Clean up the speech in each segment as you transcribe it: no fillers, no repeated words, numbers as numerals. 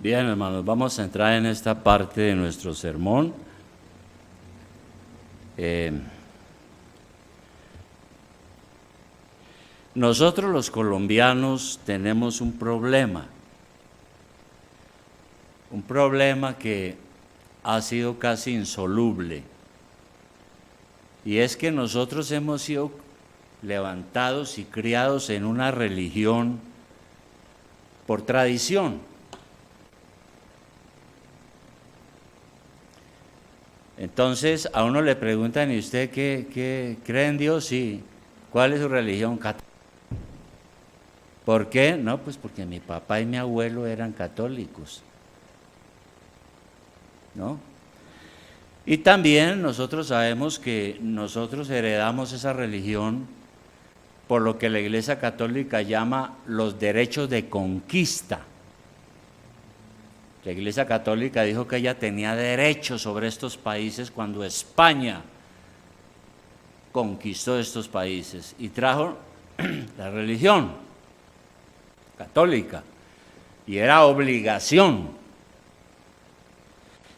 Bien, hermanos, vamos a entrar en esta parte de nuestro sermón. Nosotros los colombianos tenemos un problema que ha sido casi insoluble, y es que nosotros hemos sido levantados y criados en una religión por tradición. Entonces a uno le preguntan: ¿y usted qué cree en Dios? Sí. ¿Cuál es su religión? Católica. ¿Por qué? No, pues porque mi papá y mi abuelo eran católicos, ¿no? Y también nosotros sabemos que nosotros heredamos esa religión por lo que la Iglesia Católica llama los derechos de conquista. La Iglesia Católica dijo que ella tenía derechos sobre estos países cuando España conquistó estos países y trajo la religión católica, y era obligación.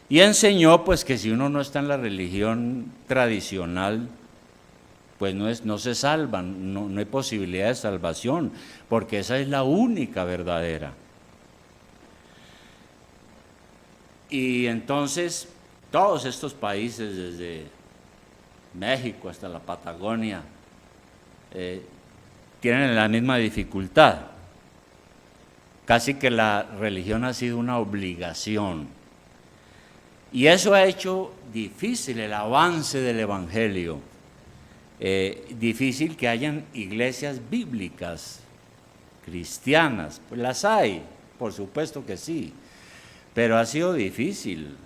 Y enseñó pues que si uno no está en la religión tradicional, pues no se salvan, no hay posibilidad de salvación, porque esa es la única verdadera. Y entonces todos estos países, desde México hasta la Patagonia, tienen la misma dificultad. Casi que la religión ha sido una obligación. Y eso ha hecho difícil el avance del Evangelio. Difícil que hayan iglesias bíblicas, cristianas. Pues las hay, por supuesto que sí. Pero ha sido difícil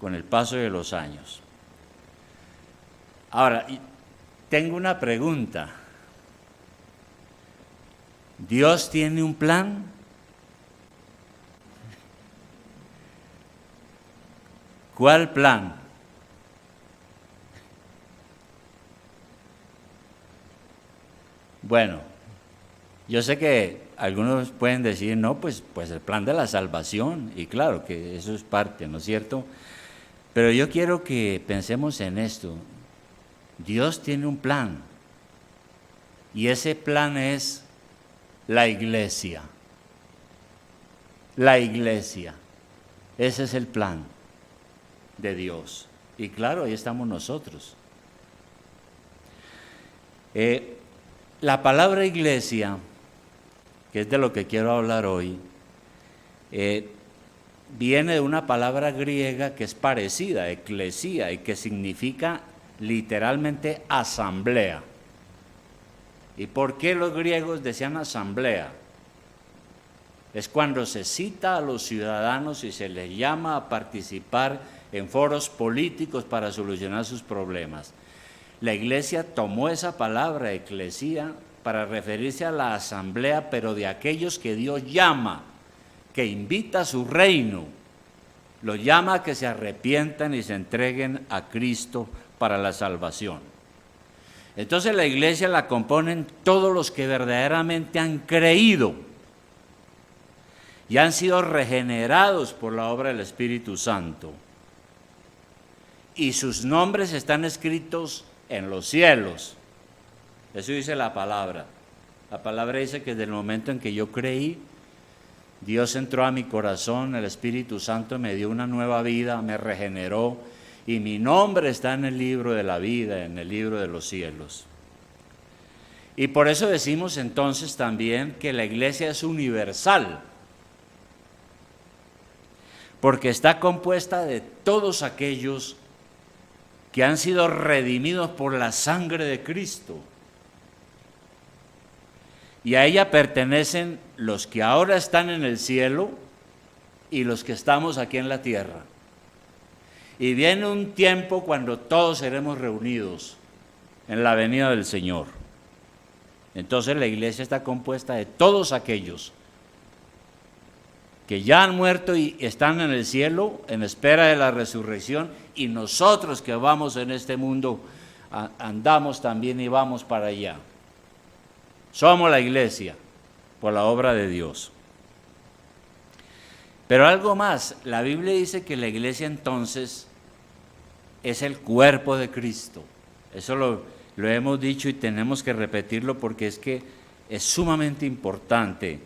con el paso de los años. Ahora, tengo una pregunta. ¿Dios tiene un plan? ¿Cuál plan? Bueno, yo sé que algunos pueden decir: no, pues el plan de la salvación, y claro que eso es parte, ¿no es cierto? Pero yo quiero que pensemos en esto. Dios tiene un plan, y ese plan es la iglesia. La iglesia, ese es el plan de Dios, y claro, ahí estamos nosotros. La palabra iglesia, que es de lo que quiero hablar hoy, viene de una palabra griega que es parecida, eclesía, y que significa literalmente asamblea. ¿Y por qué los griegos decían asamblea? Es cuando se cita a los ciudadanos y se les llama a participar en foros políticos para solucionar sus problemas. La iglesia tomó esa palabra, eclesía, para referirse a la asamblea, pero de aquellos que Dios llama, que invita a su reino, los llama a que se arrepientan y se entreguen a Cristo para la salvación. Entonces la iglesia la componen todos los que verdaderamente han creído y han sido regenerados por la obra del Espíritu Santo. Y sus nombres están escritos en los cielos. Eso dice la palabra. La palabra dice que desde el momento en que yo creí, Dios entró a mi corazón, el Espíritu Santo me dio una nueva vida, me regeneró, y mi nombre está en el libro de la vida, en el libro de los cielos. Y por eso decimos entonces también que la iglesia es universal, porque está compuesta de todos aquellos que han sido redimidos por la sangre de Cristo. Y a ella pertenecen los que ahora están en el cielo y los que estamos aquí en la tierra. Y viene un tiempo cuando todos seremos reunidos en la venida del Señor. Entonces la iglesia está compuesta de todos aquellos que ya han muerto y están en el cielo en espera de la resurrección, y nosotros que vamos en este mundo andamos también y vamos para allá. Somos la iglesia por la obra de Dios. Pero algo más, la Biblia dice que la iglesia entonces es el cuerpo de Cristo. Eso lo hemos dicho y tenemos que repetirlo porque es que es sumamente importante.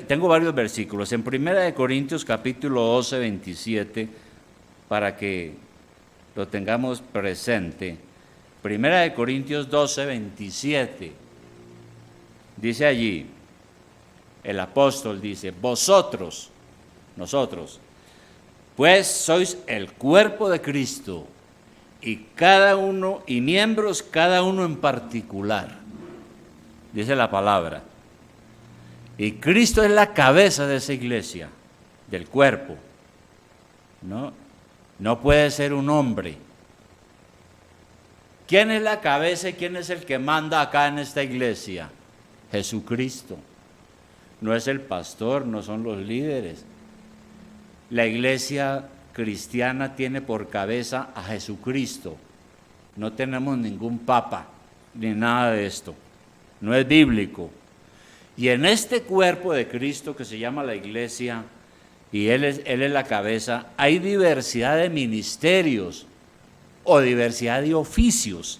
Tengo varios versículos. En 1 Corintios capítulo 12, 27, para que lo tengamos presente. 1 Corintios 12, 27. Dice allí, el apóstol dice, nosotros, pues sois el cuerpo de Cristo y miembros cada uno en particular, dice la palabra. Y Cristo es la cabeza de esa iglesia, del cuerpo. No puede ser un hombre. ¿Quién es la cabeza y quién es el que manda acá en esta iglesia? Jesucristo. No es el pastor, no son los líderes. La iglesia cristiana tiene por cabeza a Jesucristo. No tenemos ningún papa, ni nada de esto. No es bíblico. Y en este cuerpo de Cristo que se llama la iglesia, y Él es la cabeza, hay diversidad de ministerios o diversidad de oficios,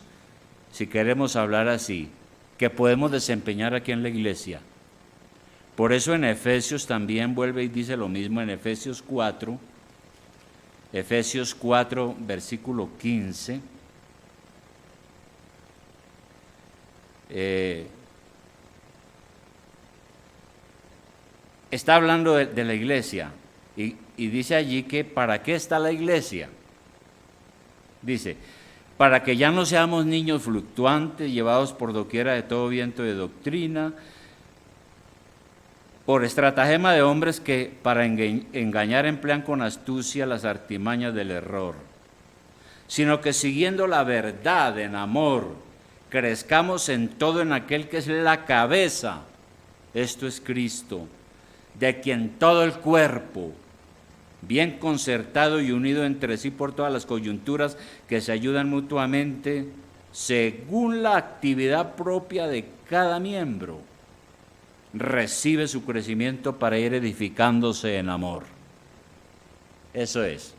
si queremos hablar así, que podemos desempeñar aquí en la iglesia. Por eso en Efesios también vuelve y dice lo mismo en Efesios 4, versículo 15. Está hablando de la iglesia y dice allí que ¿para qué está la iglesia? Dice, para que ya no seamos niños fluctuantes, llevados por doquiera de todo viento de doctrina, por estratagema de hombres que para engañar emplean con astucia las artimañas del error, sino que siguiendo la verdad en amor, crezcamos en todo en aquel que es la cabeza, esto es Cristo, de quien todo el cuerpo, bien concertado y unido entre sí por todas las coyunturas que se ayudan mutuamente, según la actividad propia de cada miembro, recibe su crecimiento para ir edificándose en amor. Eso es.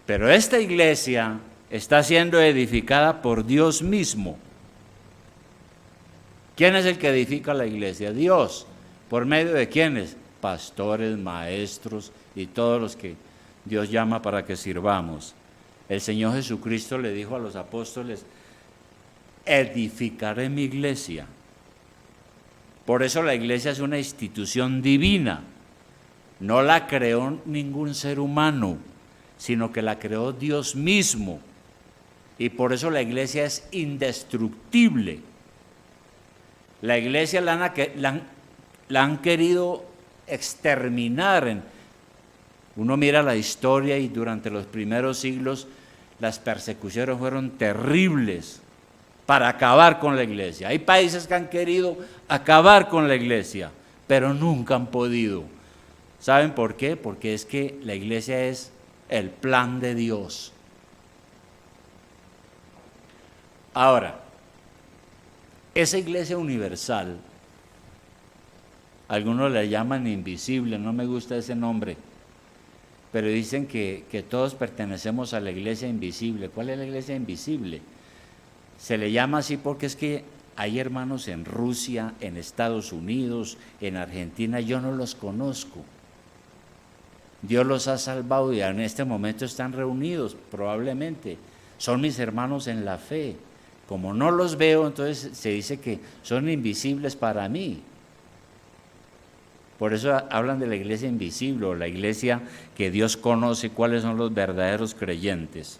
Pero esta iglesia está siendo edificada por Dios mismo. ¿Quién es el que edifica la iglesia? Dios. ¿Por medio de quiénes? Pastores, maestros y todos los que Dios llama para que sirvamos. El Señor Jesucristo le dijo a los apóstoles, edificaré mi iglesia. Por eso la iglesia es una institución divina. No la creó ningún ser humano, sino que la creó Dios mismo. Y por eso la iglesia es indestructible. La iglesia la han querido exterminar. Uno mira la historia y durante los primeros siglos las persecuciones fueron terribles para acabar con la iglesia. Hay países que han querido acabar con la iglesia, pero nunca han podido. ¿Saben por qué? Porque es que la iglesia es el plan de Dios. Ahora, esa iglesia universal, algunos la llaman invisible, no me gusta ese nombre, pero dicen que todos pertenecemos a la iglesia invisible. ¿Cuál es la iglesia invisible? Se le llama así porque es que hay hermanos en Rusia, en Estados Unidos, en Argentina, yo no los conozco. Dios los ha salvado y en este momento están reunidos, probablemente. Son mis hermanos en la fe. Como no los veo, entonces se dice que son invisibles para mí. Por eso hablan de la iglesia invisible, o la iglesia que Dios conoce cuáles son los verdaderos creyentes.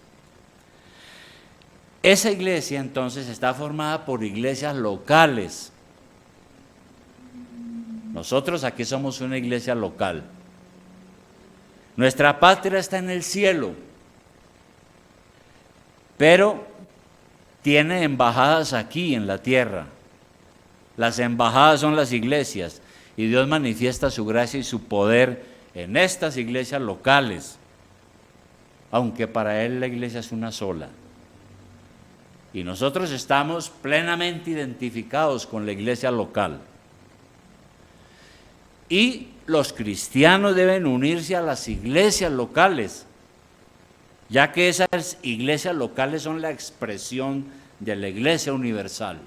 Esa iglesia entonces está formada por iglesias locales. Nosotros aquí somos una iglesia local. Nuestra patria está en el cielo, pero tiene embajadas aquí en la tierra. Las embajadas son las iglesias y Dios manifiesta su gracia y su poder en estas iglesias locales, aunque para Él la iglesia es una sola. Y nosotros estamos plenamente identificados con la iglesia local. Y los cristianos deben unirse a las iglesias locales, ya que esas iglesias locales son la expresión de la iglesia universal.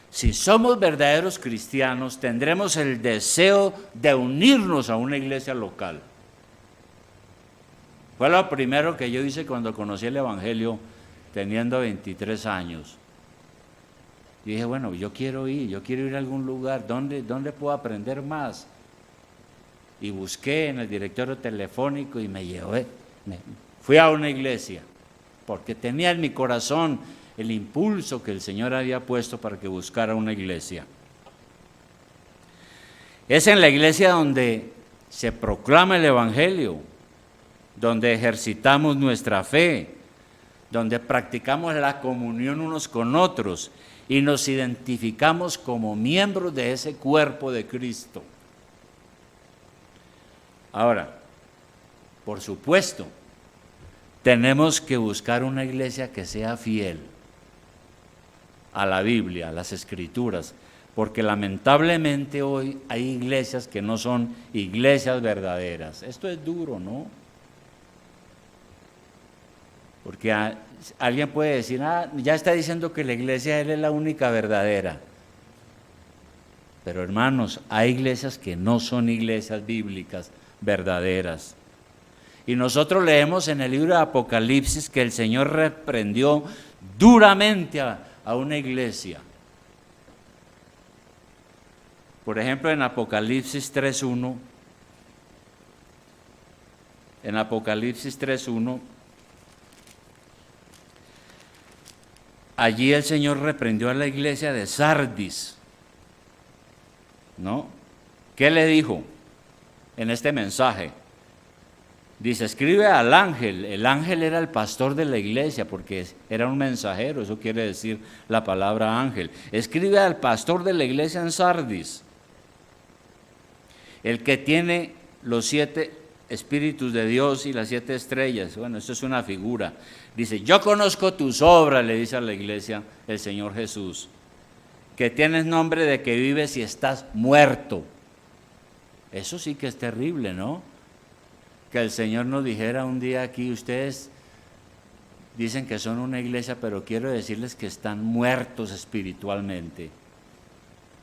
Si somos verdaderos cristianos, tendremos el deseo de unirnos a una iglesia local. Fue lo primero que yo hice cuando conocí el Evangelio, teniendo 23 años. Y dije, bueno, yo quiero ir a algún lugar, ¿dónde puedo aprender más? Y busqué en el directorio telefónico y fui a una iglesia, porque tenía en mi corazón el impulso que el Señor había puesto para que buscara una iglesia. Es en la iglesia donde se proclama el Evangelio, donde ejercitamos nuestra fe, donde practicamos la comunión unos con otros y nos identificamos como miembros de ese cuerpo de Cristo. Ahora, por supuesto, tenemos que buscar una iglesia que sea fiel a la Biblia, a las Escrituras, porque lamentablemente hoy hay iglesias que no son iglesias verdaderas. Esto es duro, ¿no? Porque alguien puede decir, ya está diciendo que la iglesia de él es la única verdadera. Pero hermanos, hay iglesias que no son iglesias bíblicas verdaderas. Y nosotros leemos en el libro de Apocalipsis que el Señor reprendió duramente a una iglesia. Por ejemplo, en Apocalipsis 3.1, allí el Señor reprendió a la iglesia de Sardis, ¿no? ¿Qué le dijo en este mensaje? Dice, escribe al ángel. El ángel era el pastor de la iglesia porque era un mensajero, eso quiere decir la palabra ángel. Escribe al pastor de la iglesia en Sardis, el que tiene los 7 espíritus de Dios y las 7 estrellas. Bueno, esto es una figura. Dice, yo conozco tus obras, le dice a la iglesia el Señor Jesús, que tienes nombre de que vives y estás muerto. Eso sí que es terrible, ¿no? Que el Señor nos dijera un día aquí, ustedes dicen que son una iglesia, pero quiero decirles que están muertos espiritualmente,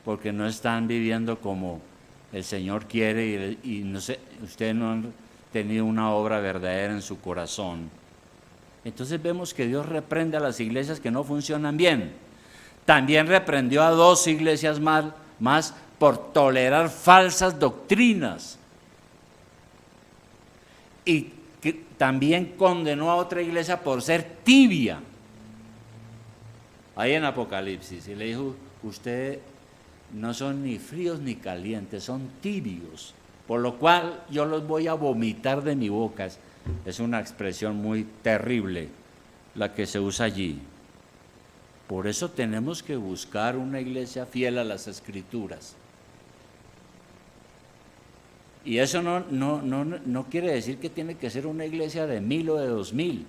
porque no están viviendo como el Señor quiere y no sé, ustedes no han tenido una obra verdadera en su corazón. Entonces vemos que Dios reprende a las iglesias que no funcionan bien. También reprendió a 2 iglesias más por tolerar falsas doctrinas. Y que también condenó a otra iglesia por ser tibia. Ahí en Apocalipsis, y le dijo, ustedes no son ni fríos ni calientes, son tibios, por lo cual yo los voy a vomitar de mi boca. Es una expresión muy terrible la que se usa allí. Por eso tenemos que buscar una iglesia fiel a las Escrituras. Y eso no quiere decir que tiene que ser una iglesia de 1000 o de 2000.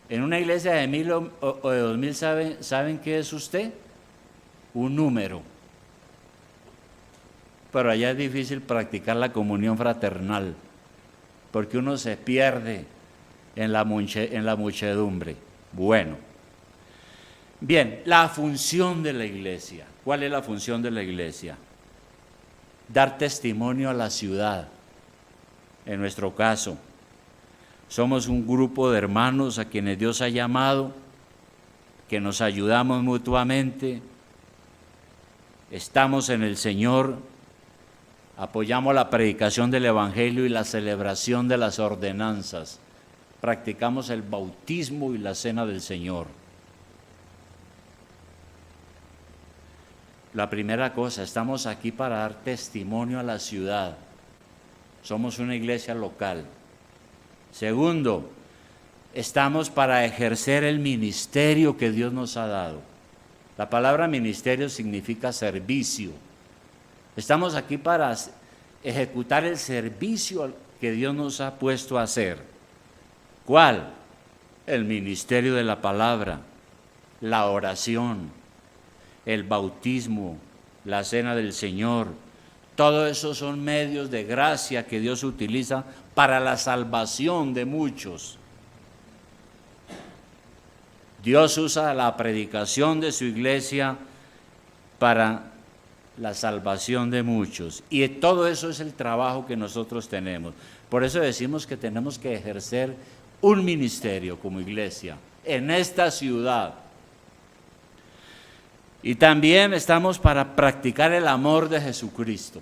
En una iglesia de 1000 o de 2000, ¿saben qué es usted? Un número. Pero allá es difícil practicar la comunión fraternal, porque uno se pierde en la muchedumbre. Bueno, bien, la función de la iglesia. ¿Cuál es la función de la iglesia? Dar testimonio a la ciudad. En nuestro caso, somos un grupo de hermanos a quienes Dios ha llamado, que nos ayudamos mutuamente, estamos en el Señor, apoyamos la predicación del Evangelio y la celebración de las ordenanzas, practicamos el bautismo y la cena del Señor. La primera cosa, estamos aquí para dar testimonio a la ciudad. Somos una iglesia local. Segundo, estamos para ejercer el ministerio que Dios nos ha dado. La palabra ministerio significa servicio. Estamos aquí para ejecutar el servicio que Dios nos ha puesto a hacer. ¿Cuál? el ministerio de la palabra, la oración, el bautismo, la cena del Señor. Todo eso son medios de gracia que Dios utiliza para la salvación de muchos. Dios usa la predicación de su iglesia para la salvación de muchos. Y todo eso es el trabajo que nosotros tenemos. Por eso decimos que tenemos que ejercer un ministerio como iglesia en esta ciudad. Y también estamos para practicar el amor de Jesucristo.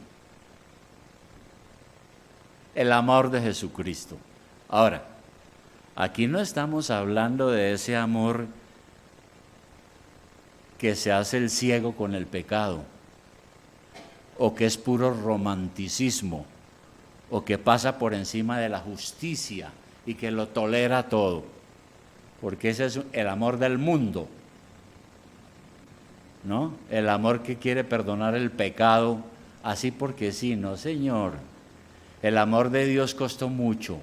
El amor de Jesucristo. Ahora, aquí no estamos hablando de ese amor que se hace el ciego con el pecado, o que es puro romanticismo, o que pasa por encima de la justicia y que lo tolera todo, porque ese es el amor del mundo, ¿no? El amor que quiere perdonar el pecado, así porque sí, no, Señor. El amor de Dios costó mucho.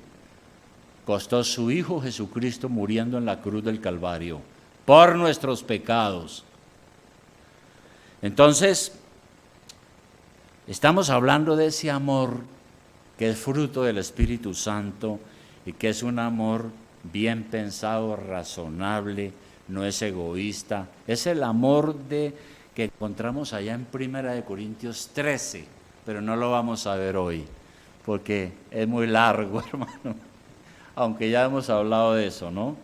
Costó su Hijo Jesucristo muriendo en la cruz del Calvario por nuestros pecados. Entonces, estamos hablando de ese amor que es fruto del Espíritu Santo y que es un amor bien pensado, razonable, no es egoísta. Es el amor que encontramos allá en 1 Corintios 13, pero no lo vamos a ver hoy, porque es muy largo, hermano, aunque ya hemos hablado de eso, ¿no?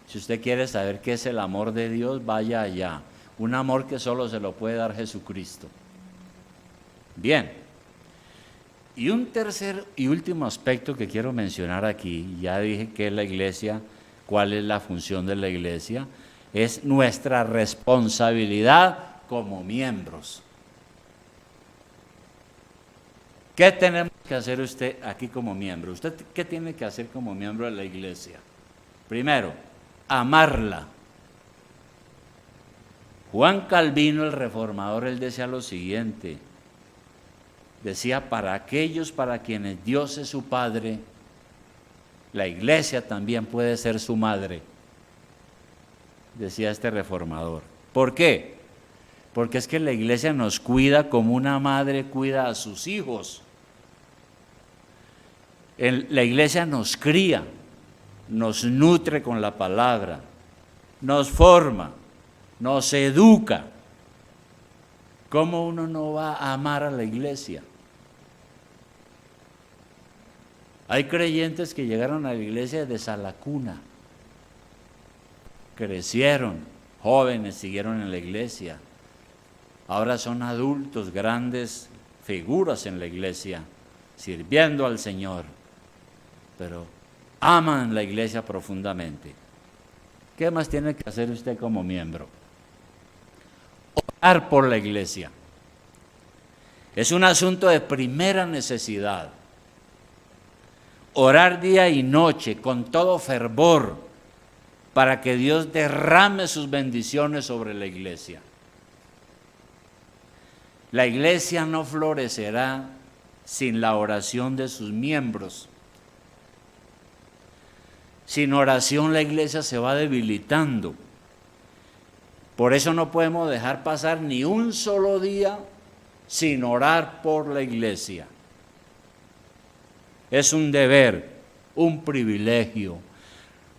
Si usted quiere saber qué es el amor de Dios, vaya allá. Un amor que solo se lo puede dar Jesucristo. Bien. Y un tercer y último aspecto que quiero mencionar aquí, ya dije qué es la iglesia, cuál es la función de la iglesia, es nuestra responsabilidad como miembros. ¿Qué tenemos que hacer usted aquí como miembro? ¿Usted qué tiene que hacer como miembro de la iglesia? Primero, amarla. Juan Calvino, el reformador, él decía lo siguiente, decía, para aquellos para quienes Dios es su Padre, la iglesia también puede ser su madre, decía este reformador. ¿Por qué? Porque es que la iglesia nos cuida como una madre cuida a sus hijos. La iglesia nos cría, nos nutre con la palabra, nos forma, nos educa. ¿Cómo uno no va a amar a la iglesia? Hay creyentes que llegaron a la iglesia desde la cuna, crecieron, jóvenes, siguieron en la iglesia. Ahora son adultos, grandes figuras en la iglesia, sirviendo al Señor, pero aman la iglesia profundamente. ¿Qué más tiene que hacer usted como miembro? Orar por la iglesia. Es un asunto de primera necesidad. Orar día y noche con todo fervor para que Dios derrame sus bendiciones sobre la iglesia. La iglesia no florecerá sin la oración de sus miembros. Sin oración la iglesia se va debilitando. Por eso no podemos dejar pasar ni un solo día sin orar por la iglesia. Es un deber, un privilegio.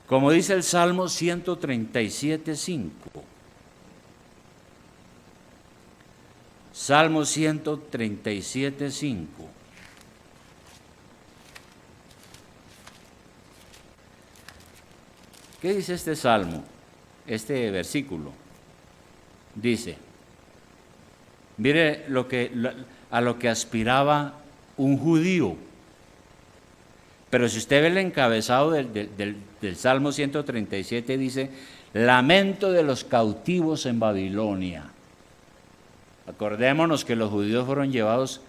Como dice el Salmo 137:5. Salmo 137:5. ¿Qué dice este salmo? Este versículo. Dice, mire a lo que aspiraba un judío. Pero si usted ve el encabezado del Salmo 137, dice, lamento de los cautivos en Babilonia. Acordémonos que los judíos fueron llevados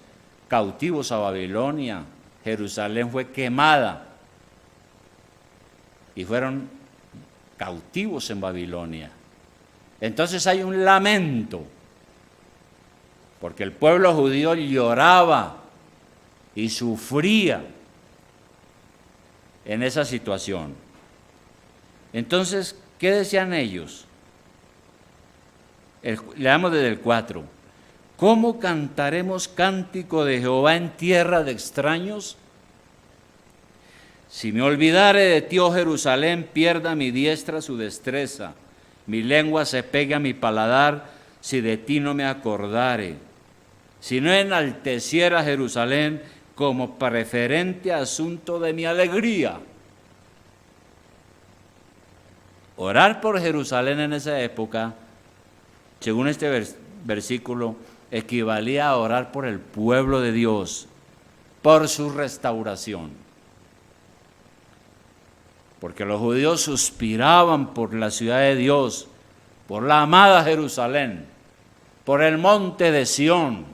cautivos a Babilonia. Jerusalén fue quemada y fueron cautivos en Babilonia. Entonces hay un lamento, porque el pueblo judío lloraba y sufría en esa situación. Entonces, ¿qué decían ellos? Leamos desde el 4. ¿Cómo cantaremos cántico de Jehová en tierra de extraños? Si me olvidare de ti, oh Jerusalén, pierda mi diestra su destreza. Mi lengua se pegue a mi paladar, si de ti no me acordare. Si no enalteciera Jerusalén como preferente asunto de mi alegría. Orar por Jerusalén en esa época, según este versículo, equivalía a orar por el pueblo de Dios, por su restauración. Porque los judíos suspiraban por la ciudad de Dios, por la amada Jerusalén, por el monte de Sión.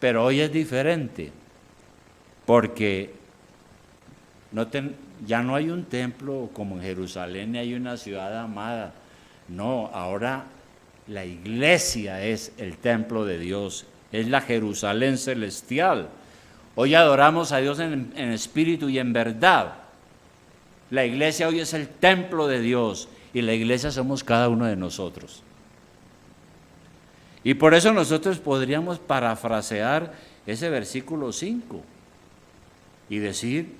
Pero hoy es diferente, porque ya no hay un templo como en Jerusalén, ni hay una ciudad amada. No, ahora la iglesia es el templo de Dios, es la Jerusalén celestial. Hoy adoramos a Dios en espíritu y en verdad. La iglesia hoy es el templo de Dios y la iglesia somos cada uno de nosotros. Y por eso nosotros podríamos parafrasear ese versículo 5 y decir: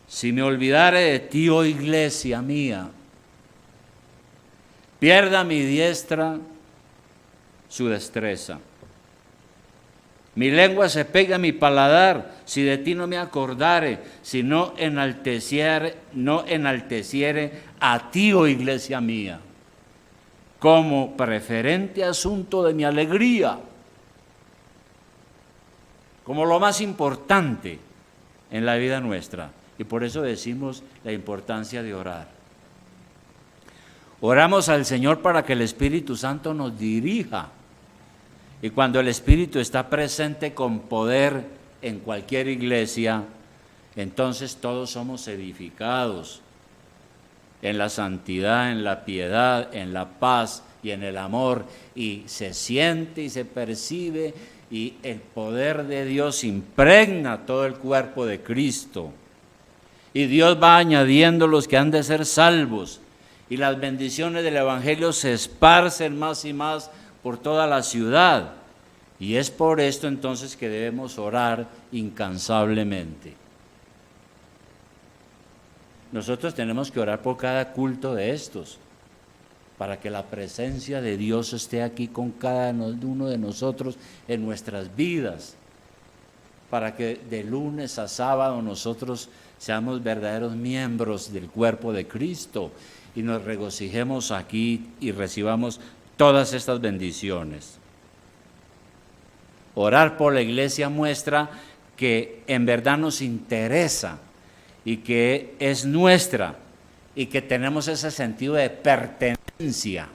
si me olvidare de ti, oh iglesia mía, pierda mi diestra su destreza. Mi lengua se pega a mi paladar, si de ti no me acordare, si no enalteciere a ti, oh iglesia mía, como preferente asunto de mi alegría, como lo más importante en la vida nuestra. Y por eso decimos la importancia de orar. Oramos al Señor para que el Espíritu Santo nos dirija. Y cuando el Espíritu está presente con poder en cualquier iglesia, entonces todos somos edificados en la santidad, en la piedad, en la paz y en el amor, y se siente y se percibe, y el poder de Dios impregna todo el cuerpo de Cristo. Y Dios va añadiendo los que han de ser salvos, y las bendiciones del Evangelio se esparcen más y más por toda la ciudad. Y es por esto entonces que debemos orar incansablemente. Nosotros tenemos que orar por cada culto de estos, para que la presencia de Dios esté aquí con cada uno de nosotros en nuestras vidas, para que de lunes a sábado nosotros seamos verdaderos miembros del cuerpo de Cristo y nos regocijemos aquí y recibamos todas estas bendiciones. Orar por la iglesia muestra que en verdad nos interesa y que es nuestra y que tenemos ese sentido de pertenencia.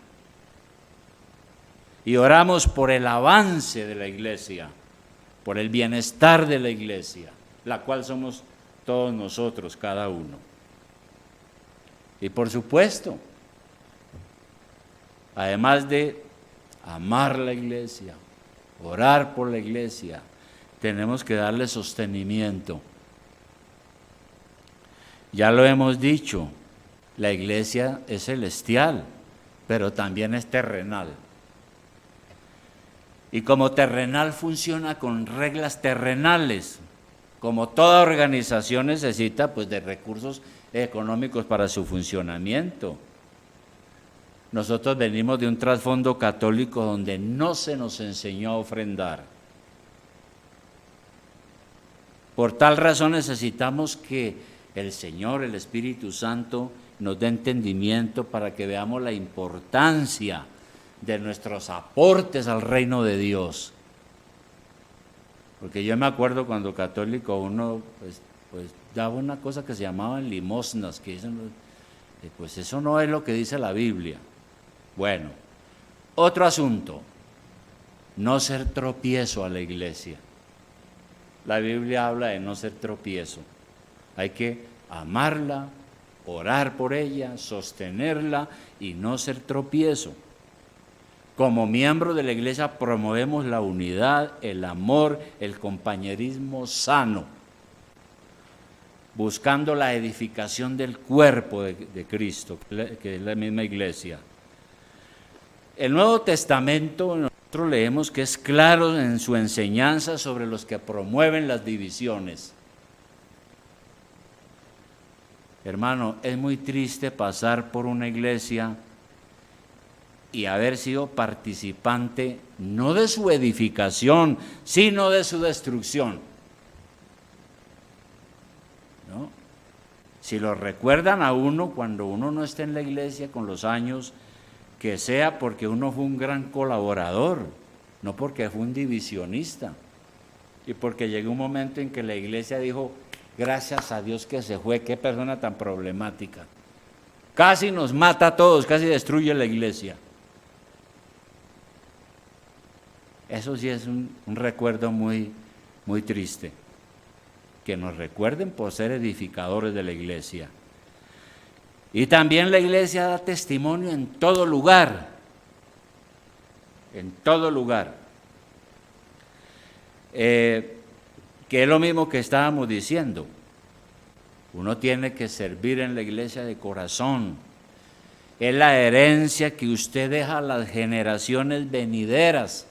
Y oramos por el avance de la iglesia, por el bienestar de la iglesia, la cual somos todos nosotros, cada uno. Y por supuesto, además de amar la iglesia, orar por la iglesia, tenemos que darle sostenimiento. Ya lo hemos dicho, la iglesia es celestial, pero también es terrenal. Y como terrenal funciona con reglas terrenales, como toda organización necesita pues de recursos económicos para su funcionamiento. Nosotros venimos de un trasfondo católico donde no se nos enseñó a ofrendar. Por tal razón necesitamos que el Señor, el Espíritu Santo, nos dé entendimiento para que veamos la importancia de nuestros aportes al reino de Dios. Porque yo me acuerdo cuando católico uno pues daba una cosa que se llamaban limosnas, que pues eso no es lo que dice la Biblia. Bueno, otro asunto, no ser tropiezo a la iglesia. La Biblia habla de no ser tropiezo. Hay que amarla, orar por ella, sostenerla y no ser tropiezo. Como miembros de la iglesia promovemos la unidad, el amor, el compañerismo sano. buscando la edificación del cuerpo de Cristo, que es la misma iglesia. El Nuevo Testamento, nosotros leemos que es claro en su enseñanza sobre los que promueven las divisiones. Hermano, es muy triste pasar por una iglesia y haber sido participante no de su edificación, sino de su destrucción. ¿No? Si lo recuerdan a uno cuando uno no está en la iglesia con los años, que sea porque uno fue un gran colaborador, no porque fue un divisionista. Y porque llegó un momento en que la iglesia dijo, gracias a Dios que se fue, qué persona tan problemática. Casi nos mata a todos, casi destruye la iglesia. Eso sí es un recuerdo muy, muy triste. Que nos recuerden por ser edificadores de la iglesia. Y también la iglesia da testimonio en todo lugar. En todo lugar. Que es lo mismo que estábamos diciendo. Uno tiene que servir en la iglesia de corazón. Es la herencia que usted deja a las generaciones venideras,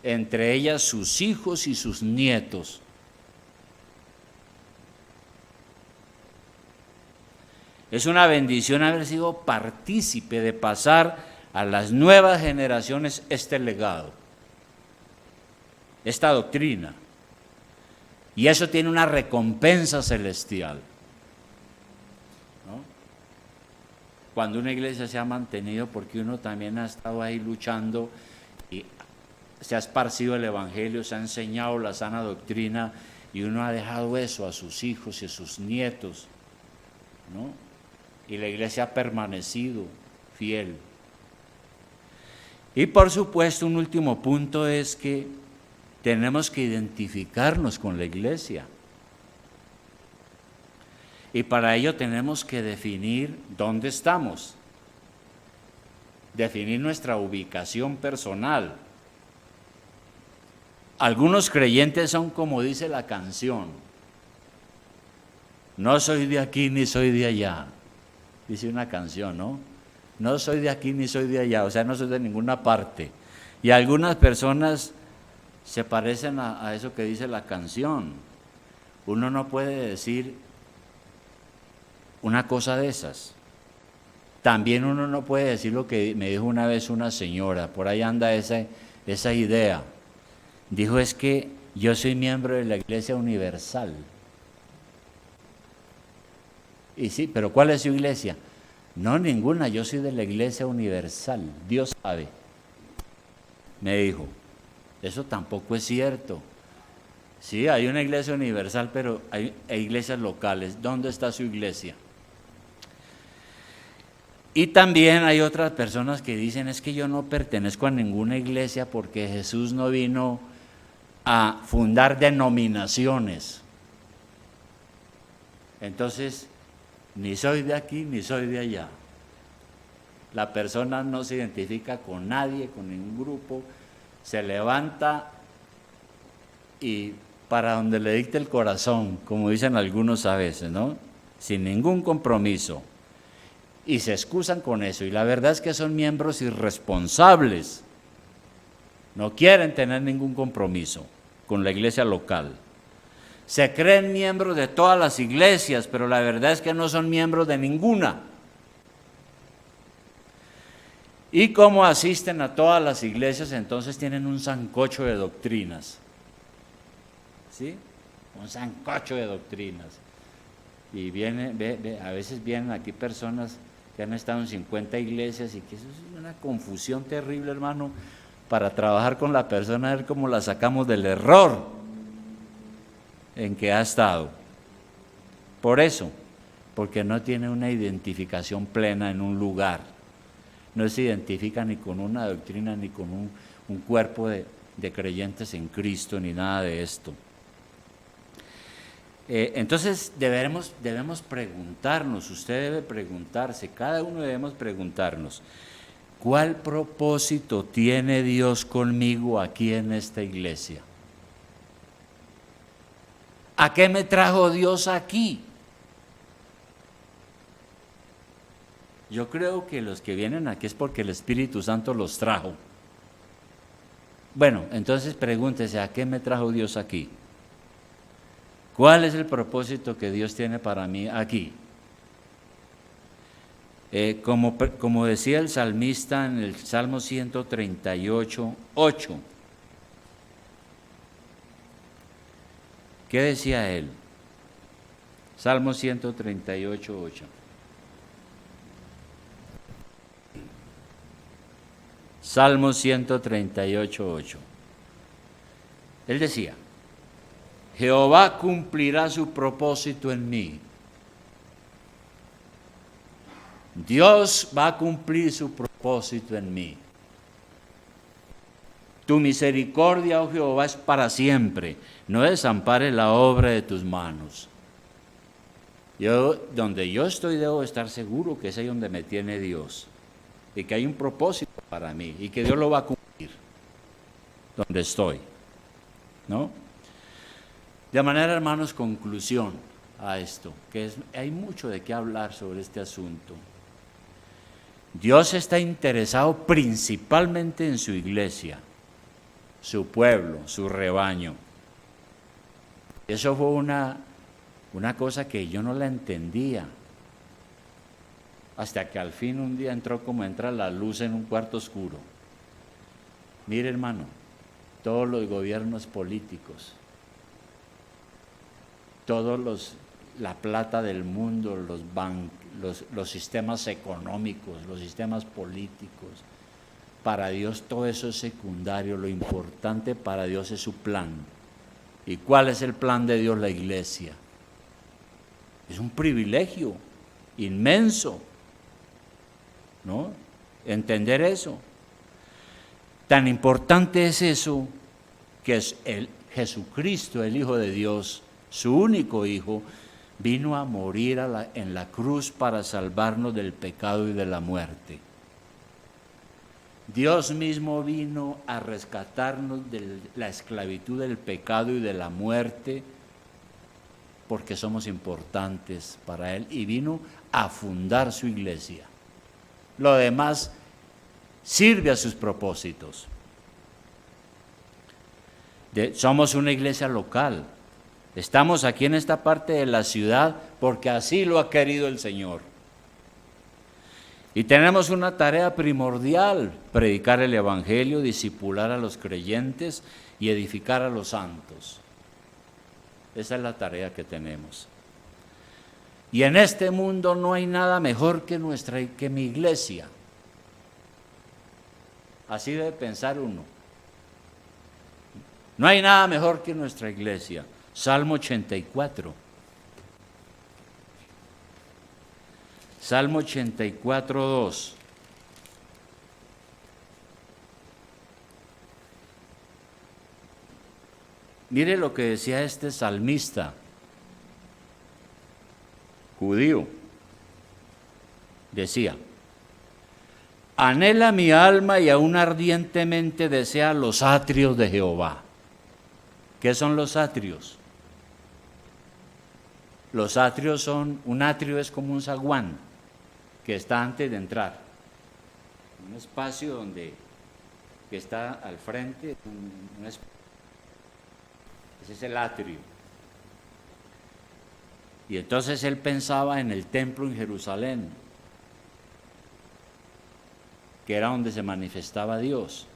entre ellas sus hijos y sus nietos. Es una bendición haber sido partícipe de pasar a las nuevas generaciones este legado, esta doctrina. Y eso tiene una recompensa celestial. ¿No? Cuando una iglesia se ha mantenido, porque uno también ha estado ahí luchando y se ha esparcido el evangelio, se ha enseñado la sana doctrina y uno ha dejado eso a sus hijos y a sus nietos, ¿no? Y la iglesia ha permanecido fiel. Y por supuesto, un último punto es que tenemos que identificarnos con la iglesia. Y para ello tenemos que definir dónde estamos, definir nuestra ubicación personal. Algunos creyentes son como dice la canción, no soy de aquí ni soy de allá. Dice una canción, ¿no? No soy de aquí ni soy de allá, o sea, no soy de ninguna parte. Y algunas personas se parecen a eso que dice la canción. Uno no puede decir una cosa de esas. También uno no puede decir lo que me dijo una vez una señora, por ahí anda esa idea. Dijo, es que yo soy miembro de la Iglesia Universal. Y sí, pero ¿cuál es su iglesia? No, ninguna, yo soy de la Iglesia Universal, Dios sabe. Me dijo, eso tampoco es cierto. Sí, hay una iglesia universal, pero hay iglesias locales. ¿Dónde está su iglesia? Y también hay otras personas que dicen, es que yo no pertenezco a ninguna iglesia porque Jesús no vino a fundar denominaciones. Entonces, ni soy de aquí ni soy de allá. La persona no se identifica con nadie, con ningún grupo, se levanta y para donde le dicte el corazón, como dicen algunos a veces, ¿no? Sin ningún compromiso. Y se excusan con eso. Y la verdad es que son miembros irresponsables. No quieren tener ningún compromiso con la iglesia local. Se creen miembros de todas las iglesias, pero la verdad es que no son miembros de ninguna. Y como asisten a todas las iglesias, entonces tienen un sancocho de doctrinas. ¿Sí? Un sancocho de doctrinas. Y a veces vienen aquí personas que han estado en 50 iglesias y que eso es una confusión terrible, hermano, para trabajar con la persona, a ver cómo la sacamos del error en que ha estado. Por eso, porque no tiene una identificación plena en un lugar. No se identifica ni con una doctrina, ni con un cuerpo de creyentes en Cristo, ni nada de esto. Entonces debemos preguntarnos, usted debe preguntarse, cada uno debemos preguntarnos, ¿cuál propósito tiene Dios conmigo aquí en esta iglesia? ¿A qué me trajo Dios aquí? Yo creo que los que vienen aquí es porque el Espíritu Santo los trajo. Bueno, entonces pregúntese, ¿a qué me trajo Dios aquí? ¿Cuál es el propósito que Dios tiene para mí aquí? Como decía el salmista en el Salmo 138, 8. ¿Qué decía él? Salmo 138, 8. Salmo 138, 8. Él decía, Jehová cumplirá su propósito en mí. Dios va a cumplir su propósito en mí. Tu misericordia, oh Jehová, es para siempre. No desampares la obra de tus manos. Donde yo estoy, debo estar seguro que es ahí donde me tiene Dios. Y que hay un propósito para mí. Y que Dios lo va a cumplir. Donde estoy. ¿No? De manera, hermanos, conclusión a esto. Hay mucho de qué hablar sobre este asunto. Dios está interesado principalmente en su iglesia, su pueblo, su rebaño. Eso fue una cosa que yo no la entendía, hasta que al fin un día entró como entra la luz en un cuarto oscuro. Mire, hermano, todos los gobiernos políticos, la plata del mundo, los sistemas económicos, los sistemas políticos, para Dios todo eso es secundario. Lo importante para Dios es su plan. ¿Y cuál es el plan de Dios? La iglesia. Es un privilegio inmenso, ¿no? Entender eso. Tan importante es eso, que es Jesucristo, el Hijo de Dios, su único Hijo, vino a morir en la cruz para salvarnos del pecado y de la muerte. Dios mismo vino a rescatarnos de la esclavitud del pecado y de la muerte, porque somos importantes para Él, y vino a fundar su iglesia. Lo demás sirve a sus propósitos. Somos una iglesia local. Estamos aquí en esta parte de la ciudad porque así lo ha querido el Señor. Y tenemos una tarea primordial: predicar el Evangelio, discipular a los creyentes y edificar a los santos. Esa es la tarea que tenemos. Y en este mundo no hay nada mejor que mi iglesia. Así debe pensar uno. No hay nada mejor que nuestra iglesia. Salmo 84. Salmo 84, 2. Mire lo que decía este salmista judío. Decía: anhela mi alma y aún ardientemente desea los atrios de Jehová. ¿Qué son los atrios? Los atrios un atrio es como un zaguán que está antes de entrar. Un espacio que está al frente, ese es el atrio. Y entonces él pensaba en el templo en Jerusalén, que era donde se manifestaba Dios.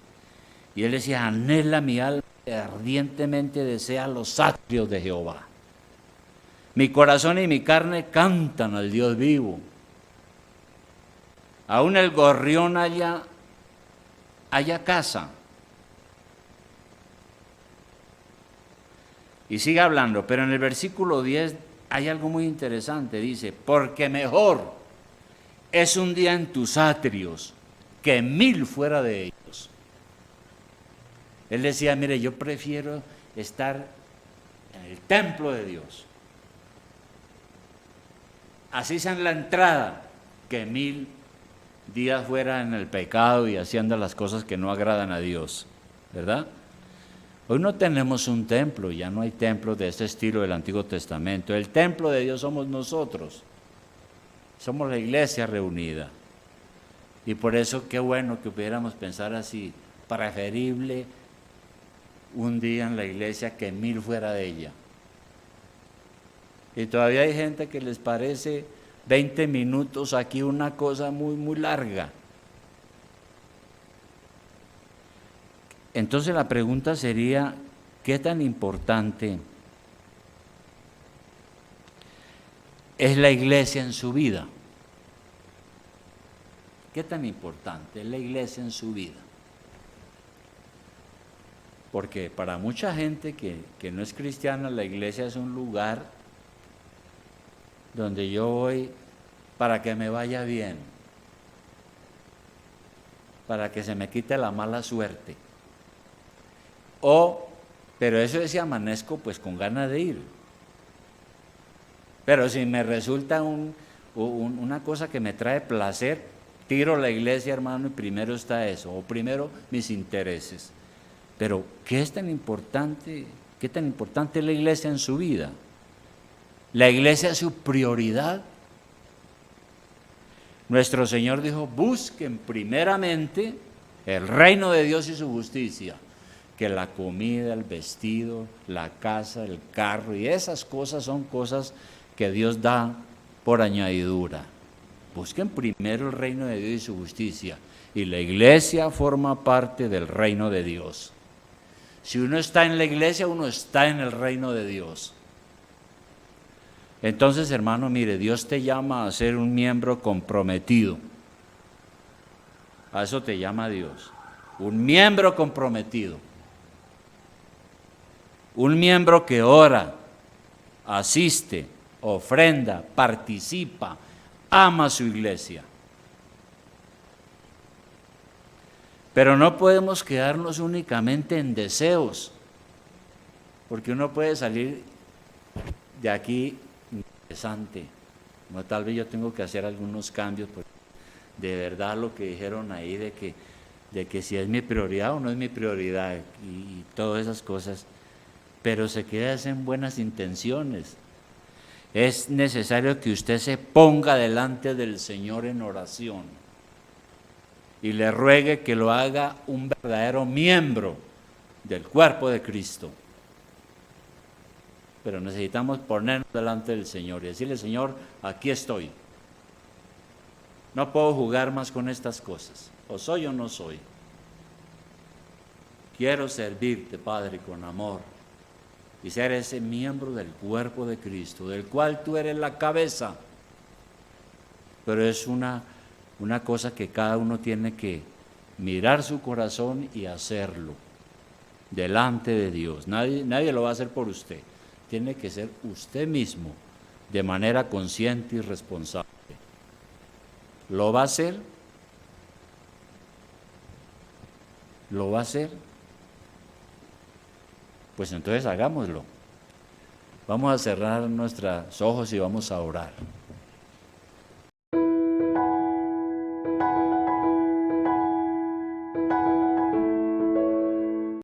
Y él decía: anhela mi alma y ardientemente desea los atrios de Jehová. Mi corazón y mi carne cantan al Dios vivo. Aún el gorrión haya casa. Y sigue hablando, pero en el versículo 10 hay algo muy interesante. Dice: porque mejor es un día en tus atrios que 1000 fuera de ellos. Él decía: mire, yo prefiero estar en el templo de Dios, así sea en la entrada, que 1000 días fuera en el pecado y haciendo las cosas que no agradan a Dios, ¿verdad? Hoy no tenemos un templo, ya no hay templos de este estilo del Antiguo Testamento. El templo de Dios somos nosotros, somos la iglesia reunida. Y por eso qué bueno que pudiéramos pensar así, preferible un día en la iglesia que 1000 fuera de ella. Y todavía hay gente que les parece 20 minutos aquí una cosa muy, muy larga. Entonces la pregunta sería, ¿qué tan importante es la iglesia en su vida? ¿Qué tan importante es la iglesia en su vida? Porque para mucha gente que no es cristiana, la iglesia es un lugar donde yo voy para que me vaya bien, para que se me quite la mala suerte. Pero eso es si amanezco pues con ganas de ir. Pero si me resulta una cosa que me trae placer, tiro la iglesia, hermano, y primero está eso, o primero mis intereses. Pero ¿qué es tan importante? ¿Qué tan importante es la iglesia en su vida? ¿La iglesia es su prioridad? Nuestro Señor dijo, busquen primeramente el reino de Dios y su justicia, que la comida, el vestido, la casa, el carro y esas cosas son cosas que Dios da por añadidura. Busquen primero el reino de Dios y su justicia, y la iglesia forma parte del reino de Dios. Si uno está en la iglesia, uno está en el reino de Dios. Entonces, hermano, mire, Dios te llama a ser un miembro comprometido. A eso te llama Dios. Un miembro comprometido. Un miembro que ora, asiste, ofrenda, participa, ama a su iglesia. Pero no podemos quedarnos únicamente en deseos, porque uno puede salir de aquí interesante. No, tal vez yo tengo que hacer algunos cambios, porque de verdad lo que dijeron ahí de que si es mi prioridad o no es mi prioridad y todas esas cosas, pero se queda en buenas intenciones. Es necesario que usted se ponga delante del Señor en oración y le ruegue que lo haga un verdadero miembro del cuerpo de Cristo. Pero necesitamos ponernos delante del Señor y decirle, Señor, aquí estoy. No puedo jugar más con estas cosas. O soy o no soy. Quiero servirte, Padre, con amor y ser ese miembro del cuerpo de Cristo, del cual tú eres la cabeza. Pero es una cosa que cada uno tiene que mirar su corazón y hacerlo delante de Dios. Nadie lo va a hacer por usted. Tiene que ser usted mismo, de manera consciente y responsable. ¿Lo va a hacer? ¿Lo va a hacer? Pues entonces hagámoslo. Vamos a cerrar nuestros ojos y vamos a orar.